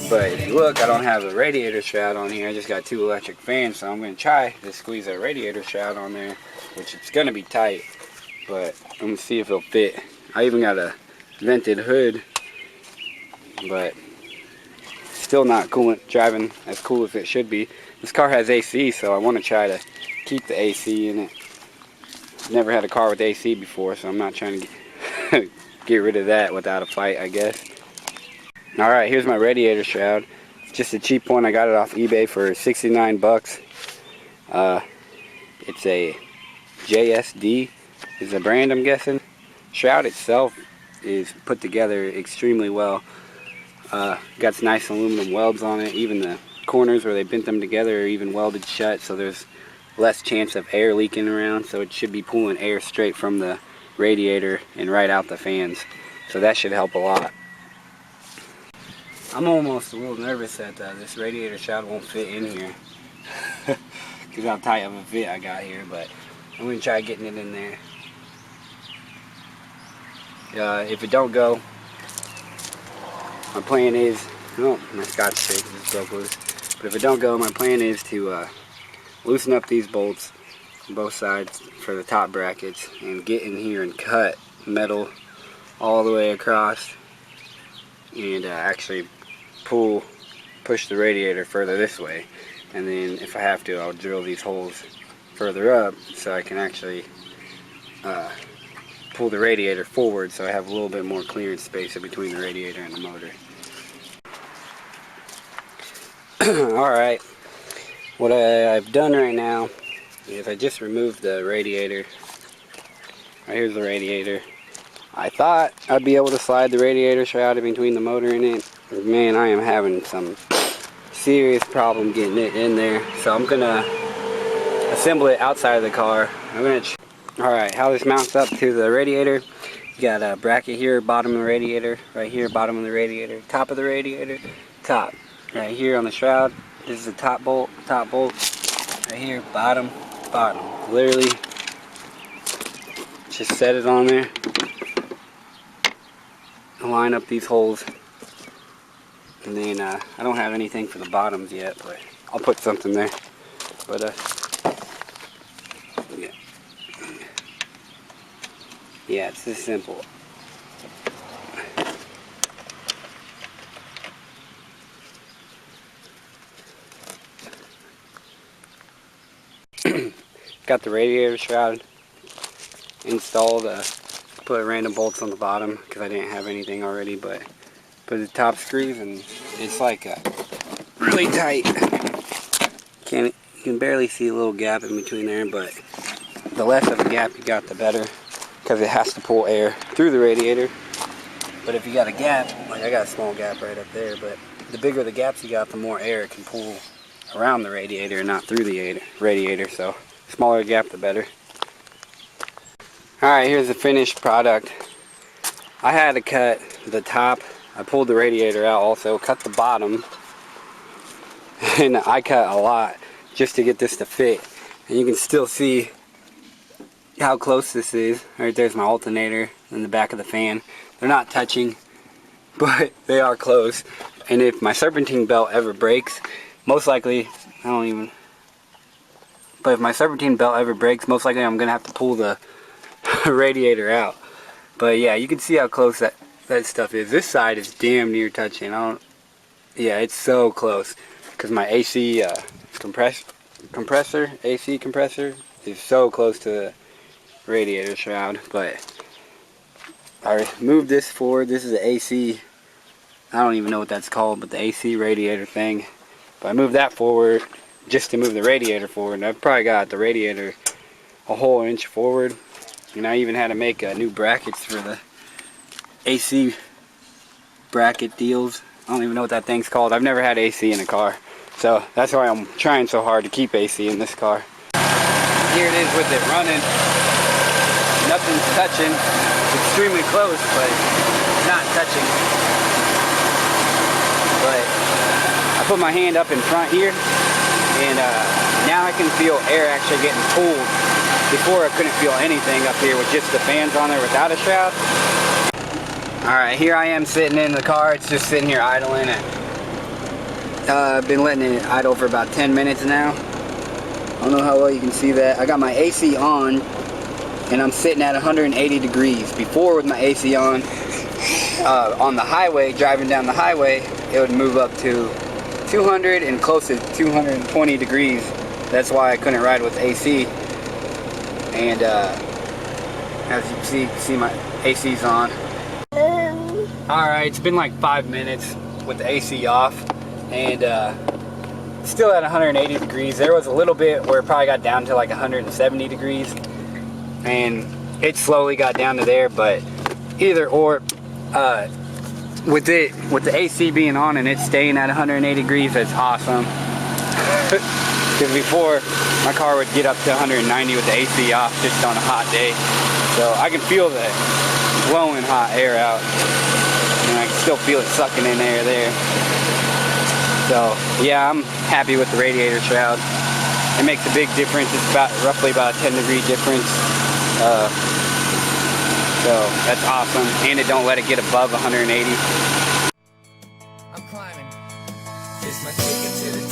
But if you look, I don't have a radiator shroud on here. I just got 2 electric fans, so I'm going to try to squeeze a radiator shroud on there, which it's going to be tight, but I'm going to see if it'll fit. I even got a vented hood, but still not cool, driving as cool as it should be. This car has AC, so I want to try to keep the AC in it. Never had a car with AC before, so I'm not trying to get rid of that without a fight, I guess. Alright, here's my radiator shroud. Just a cheap one. I got it off eBay for 69 bucks. It's a JSD is the brand, I'm guessing. Shroud itself is put together extremely well. Got some nice aluminum welds on it. Even the corners where they bent them together are even welded shut, so there's less chance of air leaking around. So it should be pulling air straight from the radiator and right out the fans. So that should help a lot. I'm almost a little nervous that this radiator shroud won't fit in here. Because how tight of a fit I got here, but I'm going to try getting it in there. If it don't go, my plan is, oh, my scotch tape just broke loose. But if it don't go, my plan is to loosen up these bolts on both sides for the top brackets and get in here and cut metal all the way across and actually push the radiator further this way, and then if I have to, I'll drill these holes further up so I can actually pull the radiator forward, so I have a little bit more clearance space in between the radiator and the motor. Alright, what I've done right now is I just removed the radiator. Right, here's the radiator. I thought I'd be able to slide the radiator shroud in between the motor and it. Man, I am having some serious problem getting it in there. So I'm gonna assemble it outside of the car. Alright, how this mounts up to the radiator. You got a bracket here, bottom of the radiator, right here, bottom of the radiator, top of the radiator, top. Right here on the shroud, this is the top bolt, right here, bottom. Literally, just set it on there. Line up these holes, and then I don't have anything for the bottoms yet, but I'll put something there. But yeah, it's this simple. Got the radiator shroud installed. Put random bolts on the bottom because I didn't have anything already, but put the top screws, and it's like really tight. You can barely see a little gap in between there, but the less of a gap you got, the better, because it has to pull air through the radiator. But if you got a gap, like I got a small gap right up there, but the bigger the gaps you got, the more air it can pull around the radiator, not through the radiator. So smaller gap, the better. Alright, here's the finished product. I had to cut the top. I pulled the radiator out also, cut the bottom. And I cut a lot just to get this to fit. And you can still see how close this is. Right there's my alternator in the back of the fan. They're not touching, but they are close. And if my serpentine belt ever breaks, most likely, but if my serpentine belt ever breaks, most likely I'm going to have to pull the radiator out. But yeah, you can see how close that stuff is. This side is damn near touching. Yeah, it's so close because my AC compressor is so close to the radiator shroud. But I moved this forward. This is an AC, I don't even know what that's called, but the AC radiator thing. But I moved that forward just to move the radiator forward, and I've probably got the radiator a whole inch forward. And I even had to make new brackets for the AC bracket deals. I don't even know what that thing's called. I've never had AC in a car. So that's why I'm trying so hard to keep AC in this car. Here it is with it running. Nothing's touching. It's extremely close, but not touching. But I put my hand up in front here, and Now I can feel air actually getting pulled. Before I couldn't feel anything up here with just the fans on there without a shroud. Alright, here I am sitting in the car. It's just sitting here idling. I've been letting it idle for about 10 minutes now. I don't know how well you can see that. I got my AC on and I'm sitting at 180 degrees. Before with my AC on the highway, driving down the highway, it would move up to 200 and close to 220 degrees. That's why I couldn't ride with AC. And as you can see my AC's on. Alright, it's been like 5 minutes with the AC off. And still at 180 degrees. There was a little bit where it probably got down to like 170 degrees. And it slowly got down to there, but either or, with the AC being on and it staying at 180 degrees, that's awesome. Because before, my car would get up to 190 with the AC off just on a hot day. So I can feel the blowing hot air out. And I can still feel it sucking in air there. So yeah, I'm happy with the radiator shroud. It makes a big difference. It's roughly about a 10-degree difference. So that's awesome. And it don't let it get above 180. I'm climbing. It's my ticket to the